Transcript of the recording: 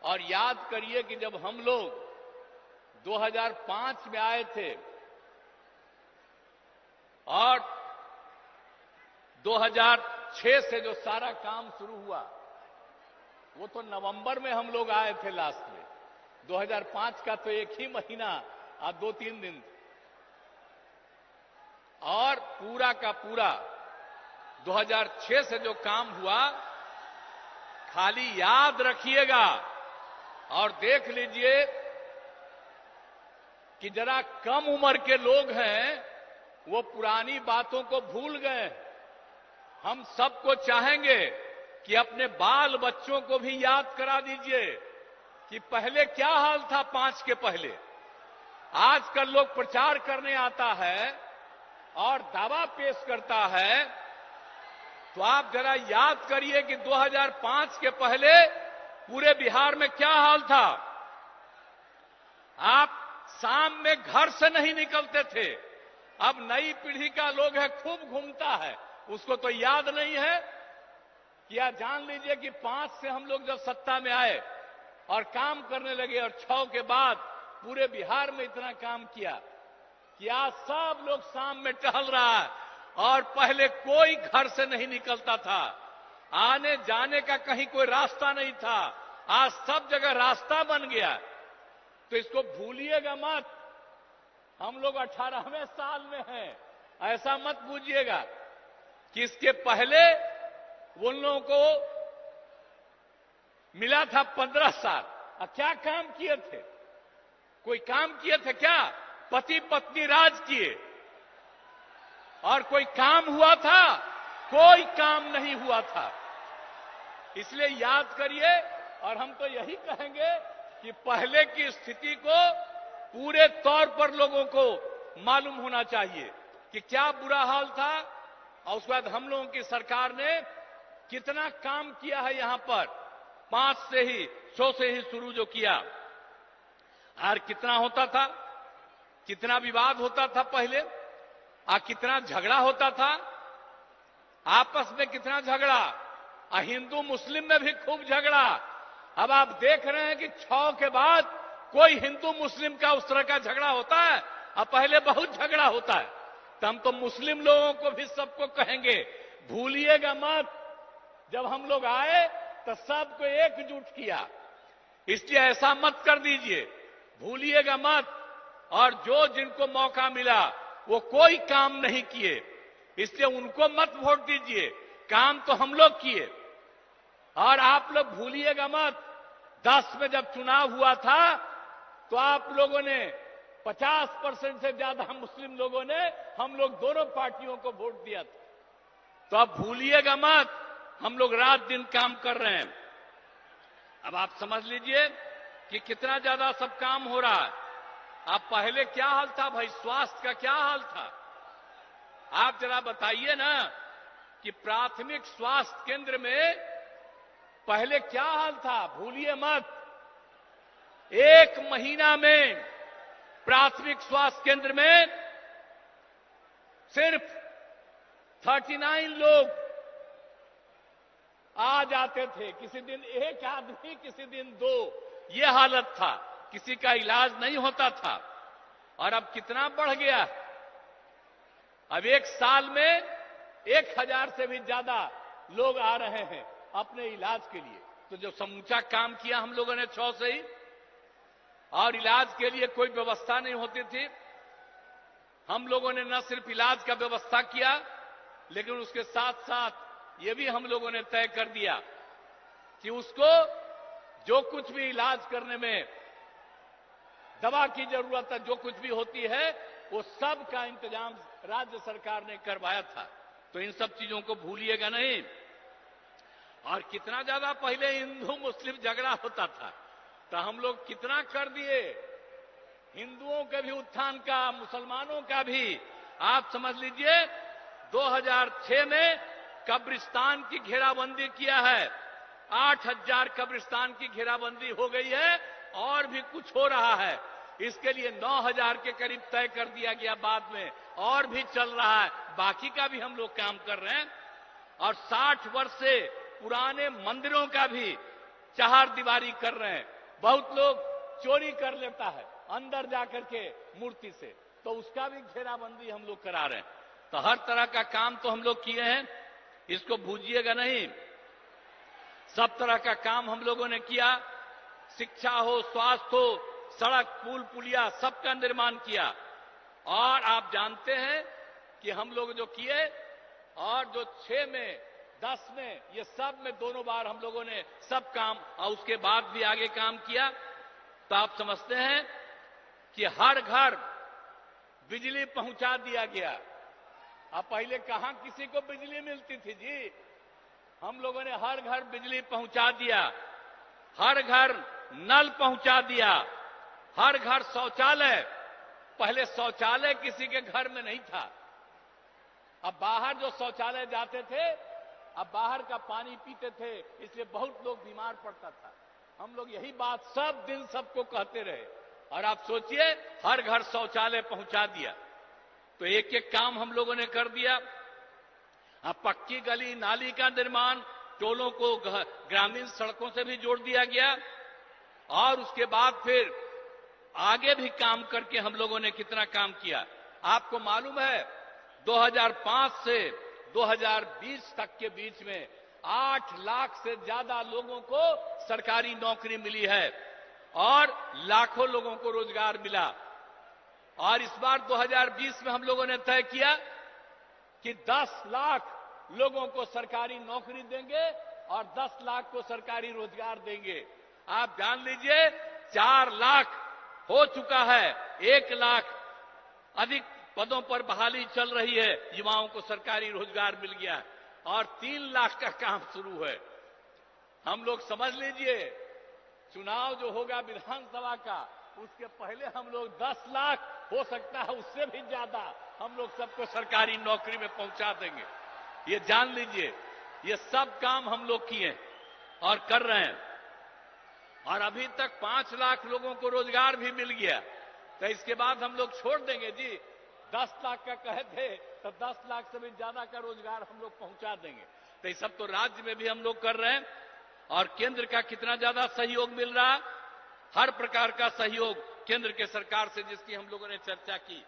और याद करिए कि जब हम लोग 2005 में आए थे और 2006 से जो सारा काम शुरू हुआ, वो तो नवंबर में हम लोग आए थे लास्ट में। 2005 का तो एक ही महीना और 2-3 दिन, और पूरा का पूरा 2006 से जो काम हुआ, खाली याद रखिएगा और देख लीजिए कि जरा कम उम्र के लोग हैं, वो पुरानी बातों को भूल गए। हम सबको चाहेंगे कि अपने बाल बच्चों को भी याद करा दीजिए कि पहले क्या हाल था 5 के पहले। आजकल लोग प्रचार करने आता है और दावा पेश करता है, तो आप जरा याद करिए कि 2005 के पहले पूरे बिहार में क्या हाल था। आप शाम में घर से नहीं निकलते थे। अब नई पीढ़ी का लोग है, खूब घूमता है, उसको तो याद नहीं है। क्या जान लीजिए कि 5 से हम लोग जब सत्ता में आए और काम करने लगे और 6 के बाद पूरे बिहार में इतना काम किया कि आज सब लोग शाम में टहल रहा है, और पहले कोई घर से नहीं निकलता था, आने जाने का कहीं कोई रास्ता नहीं था। आज सब जगह रास्ता बन गया। तो इसको भूलिएगा मत। हम लोग 18वें साल में हैं, ऐसा मत बूझिएगा कि इसके पहले उन लोगों को मिला था 15 साल। और क्या काम किए थे? कोई काम किए थे क्या? पति पत्नी राज किए, और कोई काम हुआ था? कोई काम नहीं हुआ था। इसलिए याद करिए, और हम तो यही कहेंगे कि पहले की स्थिति को पूरे तौर पर लोगों को मालूम होना चाहिए कि क्या बुरा हाल था, और उसके बाद हम लोगों की सरकार ने कितना काम किया है। यहां पर 5 से ही 100 से ही शुरू जो किया, और कितना होता था, कितना विवाद होता था पहले, और कितना झगड़ा होता था आपस में, कितना झगड़ा, और हिंदू मुस्लिम में भी खूब झगड़ा। अब आप देख रहे हैं कि 6 के बाद कोई हिंदू मुस्लिम का उस तरह का झगड़ा होता है, और पहले बहुत झगड़ा होता है। तो हम तो मुस्लिम लोगों को भी सबको कहेंगे, भूलिएगा मत, जब हम लोग आए तो सबको एकजुट किया, इसलिए ऐसा मत कर दीजिए, भूलिएगा मत। और जो जिनको मौका मिला वो कोई काम नहीं किए, इसलिए उनको मत वोट दीजिए। काम तो हम लोग किए। और आप लोग भूलिएगा मत, 10 में जब चुनाव हुआ था तो आप लोगों ने 50% से ज्यादा मुस्लिम लोगों ने हम लोग दोनों पार्टियों को वोट दिया था। तो आप भूलिएगा मत, हम लोग रात दिन काम कर रहे हैं। अब आप समझ लीजिए कि कितना ज्यादा सब काम हो रहा है। अब पहले क्या हाल था भाई, स्वास्थ्य का क्या हाल था? आप जरा बताइए ना कि प्राथमिक स्वास्थ्य केंद्र में पहले क्या हाल था। भूलिए मत, 1 महीना में प्राथमिक स्वास्थ्य केंद्र में सिर्फ 39 लोग आ जाते थे। किसी दिन 1 आदमी, किसी दिन 2, ये हालत था। किसी का इलाज नहीं होता था। और अब कितना बढ़ गया। अब 1 साल में 1000 से भी ज्यादा लोग आ रहे हैं अपने इलाज के लिए। तो जो समूचा काम किया हम लोगों ने 6 से ही, और इलाज के लिए कोई व्यवस्था नहीं होती थी। हम लोगों ने न सिर्फ इलाज का व्यवस्था किया, लेकिन उसके साथ साथ ये भी हम लोगों ने तय कर दिया कि उसको जो कुछ भी इलाज करने में दवा की जरूरत है, जो कुछ भी होती है, वो सब का इंतजाम राज्य सरकार ने करवाया था। तो इन सब चीजों को भूलिएगा नहीं। और कितना ज्यादा पहले हिंदू मुस्लिम झगड़ा होता था, तो हम लोग कितना कर दिए। हिंदुओं के भी उत्थान का, मुसलमानों का भी। आप समझ लीजिए 2006 में कब्रिस्तान की घेराबंदी किया है। 8000 कब्रिस्तान की घेराबंदी हो गई है, और भी कुछ हो रहा है। इसके लिए 9000 के करीब तय कर दिया गया बाद में, और भी चल रहा है। बाकी का भी हम लोग काम कर रहे हैं। और 60 वर्ष से पुराने मंदिरों का भी चार दीवारी कर रहे हैं, बहुत लोग चोरी कर लेता है अंदर जाकर के मूर्ति से, तो उसका भी घेराबंदी हम लोग करा रहे हैं। तो हर तरह का काम तो हम लोग किए हैं, इसको भूलिएगा नहीं। सब तरह का काम हम लोगों ने किया, शिक्षा हो, स्वास्थ्य हो, सड़क, पुल, पुलिया, सबका निर्माण किया। और आप जानते हैं कि हम लोग जो किए, और जो 6 में 10 में ये सब में दोनों बार हम लोगों ने सब काम, और उसके बाद भी आगे काम किया। तो आप समझते हैं कि हर घर बिजली पहुंचा दिया गया। अब पहले कहां किसी को बिजली मिलती थी जी, हम लोगों ने हर घर बिजली पहुंचा दिया, हर घर नल पहुंचा दिया, हर घर शौचालय। पहले शौचालय किसी के घर में नहीं था, अब बाहर जो शौचालय जाते थे, अब बाहर का पानी पीते थे, इसलिए बहुत लोग बीमार पड़ता था। हम लोग यही बात सब दिन सबको कहते रहे, और आप सोचिए हर घर शौचालय पहुंचा दिया। तो एक एक काम हम लोगों ने कर दिया। अब पक्की गली नाली का निर्माण, टोलों को ग्रामीण सड़कों से भी जोड़ दिया गया, और उसके बाद फिर आगे भी काम करके हम लोगों ने कितना काम किया। आपको मालूम है 2005 से 2020 तक के बीच में 8 लाख से ज्यादा लोगों को सरकारी नौकरी मिली है, और लाखों लोगों को रोजगार मिला। और इस बार 2020 में हम लोगों ने तय किया कि 10 लाख लोगों को सरकारी नौकरी देंगे और 10 लाख को सरकारी रोजगार देंगे। आप जान लीजिए 4 लाख हो चुका है, 1 लाख अधिक पदों पर बहाली चल रही है, युवाओं को सरकारी रोजगार मिल गया, और 3 लाख का काम शुरू है। हम लोग समझ लीजिए चुनाव जो होगा विधानसभा का, उसके पहले हम लोग 10 लाख, हो सकता है उससे भी ज्यादा, हम लोग सबको सरकारी नौकरी में पहुंचा देंगे। ये जान लीजिए, ये सब काम हम लोग किए और कर रहे हैं। और अभी तक 5 लाख लोगों को रोजगार भी मिल गया। तो इसके बाद हम लोग छोड़ देंगे जी, 10 लाख का कहे थे तो 10 लाख से भी ज्यादा का रोजगार हम लोग पहुंचा देंगे। तो ये सब तो राज्य में भी हम लोग कर रहे हैं, और केंद्र का कितना ज्यादा सहयोग मिल रहा, हर प्रकार का सहयोग केंद्र के सरकार से, जिसकी हम लोगों ने चर्चा की।